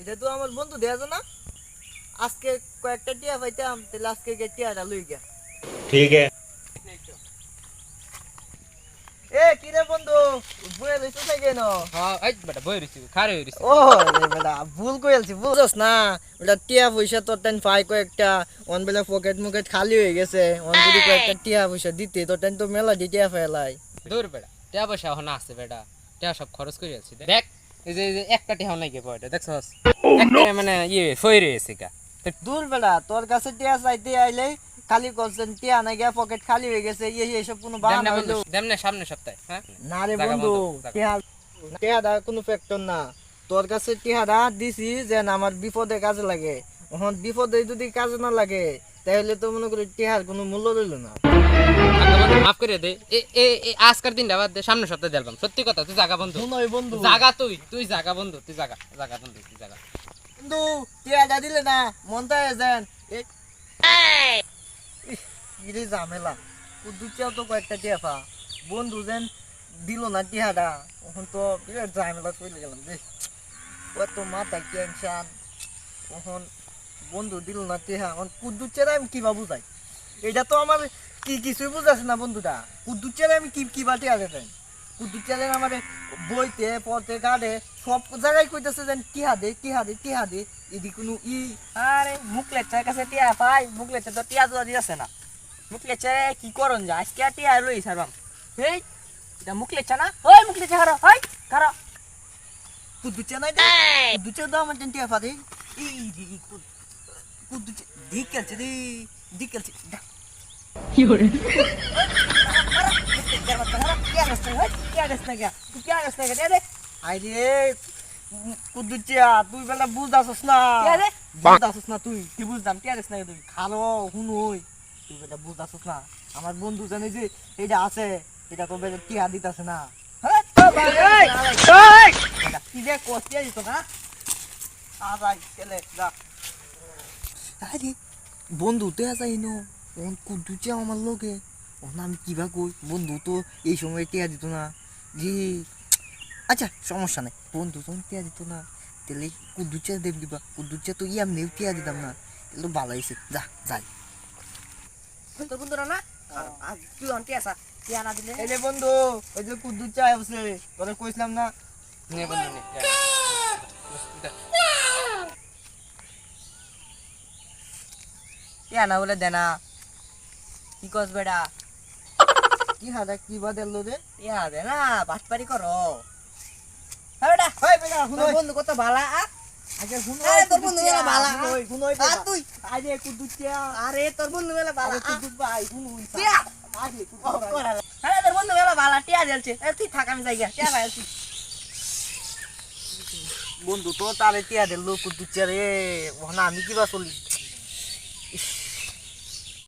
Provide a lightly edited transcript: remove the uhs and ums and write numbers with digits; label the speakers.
Speaker 1: এটা তো আমার বন্ধু দেয়া না আজকে কয়েকটা টিয়া পাইতাম তাহলে আজকে টিয়াটা লই গিয়া
Speaker 2: ठीक है।
Speaker 1: এ কি রে বন্ধু বয়ে লইছ না কেন
Speaker 3: হ্যাঁ এই বেটা বই রইছি খারে রইছি
Speaker 1: ও রে বেটা ভুল কইলছি বুঝছস না ওটা টিয়া পয়সা তোর টাইম পাই কয়েকটা অন বেলা পকেট মুকেট খালি হয়ে গেছে অন যদি কয়েকটা টিয়া পয়সা দিতে তোর টাইম তো মেলা দি টিয়া ফেলাই
Speaker 3: দূর বেটা টাকা পয়সা এখন আছে বেটা টাকা সব খরচ করে আছি দেখ এই যে একটা টাকা নাই গে পয়টা দেখছস একটা মানে ফই রইছে গা
Speaker 1: দূর বেটা তোর কাছে টিয়া চাইতে আইলে খালি করছেন টিয়া না গিয়া পকেট খালি হয়ে গেছে এইসব কোনো বাহানা হইলো
Speaker 3: দেমনে সামনে সপ্তাহে হ্যাঁ
Speaker 1: না রে
Speaker 3: জাগা
Speaker 1: বন্ধু
Speaker 3: বন্ধ, জাগা।
Speaker 1: টিয়াদা কোনো ফ্যাক্টর না তোর কাছে টিয়াদা দিছি যে আমার বিপদে কাজে লাগে এখন বিপদে যদি কাজে না লাগে তাহলে তো মনে করি টিয়ার কোনো মূল্য রইল না
Speaker 3: মাফ করে দে এ আজকের দিনটা বাদ দে সামনে সপ্তাহে দিলাম সত্যি কথা তুই জাগা বন্ধু
Speaker 1: নয় বন্ধু
Speaker 3: জাগা তুই জাগা বন্ধু তুই জাগা জাগা বন্ধু তুই জাগা
Speaker 1: বন্ধু টিয়াদা দিলে না মনটা যেন ইরে ঝামেলা দুটিয়াও তো কয়েকটা টিয়া পা বন্ধু যেন দিল না টিয়াদা এখন তো বিরাট ঝামেলা চলে গেলাম রে কত মাথা টেনশন এখন বন্ধু দিল না টিয়া এখন কুদ্দুর চেরা আমি কিবা বুঝাই এটা তো আমার কিছুই বুঝাচ্ছে না বন্ধুটা কুদ্দুর চেরা আমি কিবা টিয়া দেবেন কুদ্দুর চেরা আমার বইতে পড়তে গাড়ে সব জায়গায় কইতেছে যেন টিহা দে এদি কোনো
Speaker 4: আরে মুখলেচার কাছে টিয়া পাই মুখলেচার তো টিয়া জোয়া দিয়েছে না মুখলেচারে কি করন যা আজকে টিয়া লই সারবাম এই এটা মুখলেচা না ওই মুখলেচা খারো ওই খারো
Speaker 1: কুদ্দুর চেরা নাই দে কুদ্দুর চেরা দাও আমার টিয়া পাদে কুদ্দুর দিকেলছে দিকেলছে আরে কুদ্দুচিয়া তুই বেলা বুঝাছস না বুঝাছস না তুই
Speaker 4: কি বুঝলাম টিয়া দেশ না তুই
Speaker 1: খালো হুনই তুই বেলা বুঝাছস না আমার বন্ধু জানে যে এটা আছে এটা তো বেলা টিয়া দিতাছে না
Speaker 4: কি যে কষ্টিয়া দিত না
Speaker 1: আজাই চলে যা আরে বন্ধু তো যাই নো কুদ্দুচিয়া আমার লোকে ওর আমি কিবা কই বন্ধু তো এই সময় টিয়া দিত না জি আচ্ছা সমস্যা নাই বন্ধু যখন টিয়া দিত না তাহলে কুদ্দুচা দেব দিবা কুদ্দুচা তো এমনিও টিয়া দিতাম না তাহলে ভালো হয়েছে যা যাই
Speaker 4: তোর বন্ধুরা না আজ তুই অন টিয়া টিয়া না দিলে
Speaker 1: এই রে বন্ধু ওই যে কুদ্দুচা আছে তোরা কইছিলাম না
Speaker 3: নে বন্ধু নে
Speaker 4: টিয়া না বলে দেনা কি কস বেড়া
Speaker 1: কি হাদা কি বা দেলো রে
Speaker 4: টিয়া দে না বাটপারি করো হ্যাঁ বেটা
Speaker 1: ওই বেটা
Speaker 4: তোর বন্ধু কত ভালা
Speaker 1: আগে হুনো
Speaker 4: আরে তোর বন্ধু মেলা ভালা
Speaker 1: হুনোই
Speaker 4: আর তুই
Speaker 1: আরে কুদ্দুচা
Speaker 4: আরে তোর বন্ধু মেলা ভালা
Speaker 1: আরে কুদ্দুচ ভাই হুনো
Speaker 4: টিয়া
Speaker 1: আগে কুদ্দুচ ভাই
Speaker 4: আরে তোর বন্ধু মেলা ভালা টিয়া দিলছে তুই থাক আমি যাই গিয়া টিয়া ভাই তুই
Speaker 1: বন্ধু তো তারে টিয়া দিল কুদ্দুচা রে ওখানে আমি কিবা চলি